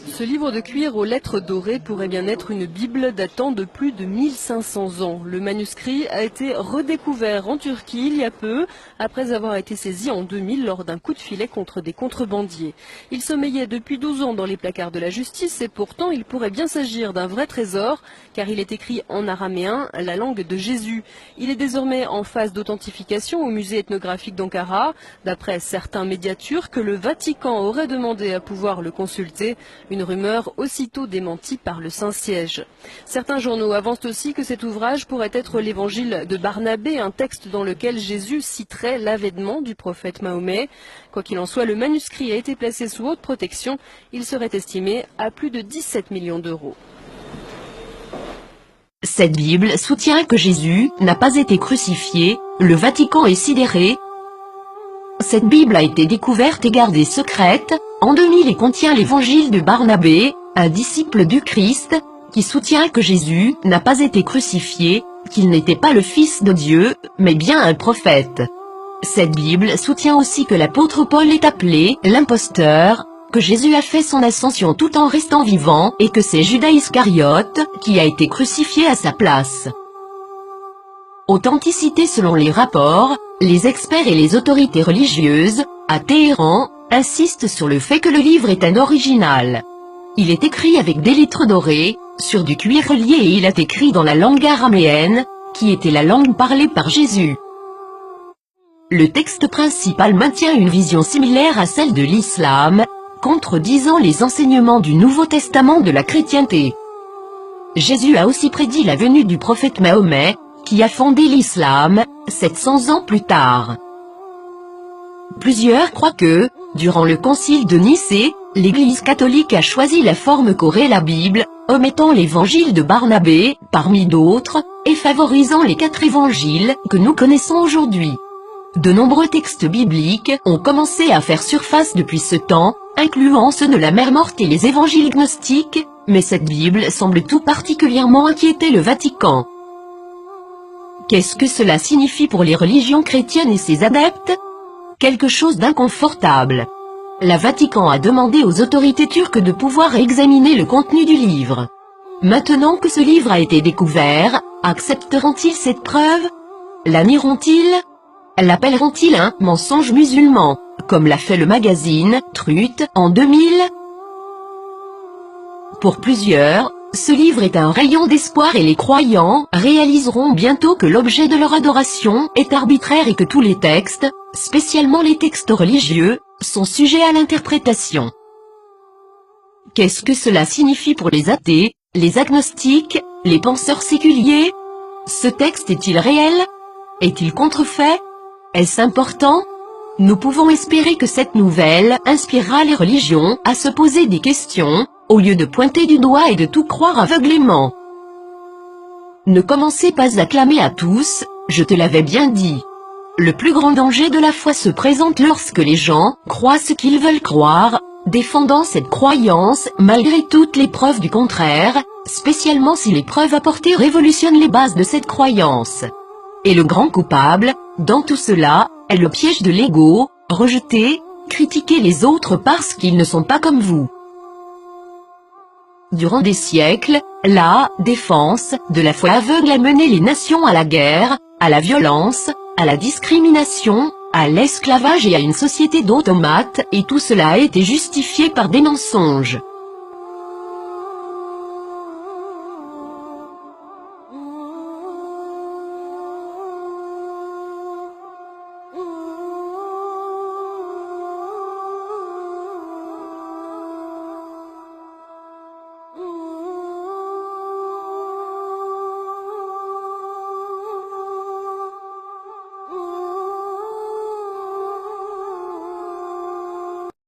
Ce livre de cuir aux lettres dorées pourrait bien être une Bible datant de plus de 1500 ans. Le manuscrit a été redécouvert en Turquie il y a peu, après avoir été saisi en 2000 lors d'un coup de filet contre des contrebandiers. Il sommeillait depuis 12 ans dans les placards de la justice et pourtant il pourrait bien s'agir d'un vrai trésor, car il est écrit en araméen, la langue de Jésus. Il est désormais en phase d'authentification au musée ethnographique d'Ankara. D'après certains médias turcs, le Vatican aurait demandé à pouvoir le consulter. Une rumeur aussitôt démentie par le Saint-Siège. Certains journaux avancent aussi que cet ouvrage pourrait être l'évangile de Barnabé, un texte dans lequel Jésus citerait l'avènement du prophète Mahomet. Quoi qu'il en soit, le manuscrit a été placé sous haute protection. Il serait estimé à plus de 17 millions d'euros. Cette Bible soutient que Jésus n'a pas été crucifié, le Vatican est sidéré. Cette Bible a été découverte et gardée secrète en 2000 et contient l'évangile de Barnabé, un disciple du Christ, qui soutient que Jésus n'a pas été crucifié, qu'il n'était pas le Fils de Dieu, mais bien un prophète. Cette Bible soutient aussi que l'apôtre Paul est appelé l'imposteur, que Jésus a fait son ascension tout en restant vivant et que c'est Judas Iscariote qui a été crucifié à sa place. Authenticité selon les rapports, les experts et les autorités religieuses, à Téhéran, insistent sur le fait que le livre est un original. Il est écrit avec des lettres dorées, sur du cuir relié et il est écrit dans la langue araméenne, qui était la langue parlée par Jésus. Le texte principal maintient une vision similaire à celle de l'islam, contredisant les enseignements du Nouveau Testament de la chrétienté. Jésus a aussi prédit la venue du prophète Mahomet, qui a fondé l'islam, 700 ans plus tard. Plusieurs croient que, durant le concile de Nicée, l'Église catholique a choisi la forme qu'aurait la Bible, omettant l'évangile de Barnabé, parmi d'autres, et favorisant les 4 évangiles que nous connaissons aujourd'hui. De nombreux textes bibliques ont commencé à faire surface depuis ce temps, incluant ceux de la Mère morte et les évangiles gnostiques, mais cette Bible semble tout particulièrement inquiéter le Vatican. Qu'est-ce que cela signifie pour les religions chrétiennes et ses adeptes? Quelque chose d'inconfortable. Le Vatican a demandé aux autorités turques de pouvoir examiner le contenu du livre. Maintenant que ce livre a été découvert, accepteront-ils cette preuve? La nieront-ils? L'appelleront-ils un mensonge musulman, comme l'a fait le magazine Truth en 2000? Pour plusieurs, ce livre est un rayon d'espoir et les croyants réaliseront bientôt que l'objet de leur adoration est arbitraire et que tous les textes, spécialement les textes religieux, sont sujets à l'interprétation. Qu'est-ce que cela signifie pour les athées, les agnostiques, les penseurs séculiers? Ce texte est-il réel? Est-il contrefait? Est-ce important? Nous pouvons espérer que cette nouvelle inspirera les religions à se poser des questions, au lieu de pointer du doigt et de tout croire aveuglément. Ne commencez pas à clamer à tous, je te l'avais bien dit. Le plus grand danger de la foi se présente lorsque les gens croient ce qu'ils veulent croire, défendant cette croyance malgré toutes les preuves du contraire, spécialement si les preuves apportées révolutionnent les bases de cette croyance. Et le grand coupable, dans tout cela, est le piège de l'ego, rejeter, critiquer les autres parce qu'ils ne sont pas comme vous. Durant des siècles, la défense de la foi aveugle a mené les nations à la guerre, à la violence, à la discrimination, à l'esclavage et à une société d'automates, et tout cela a été justifié par des mensonges.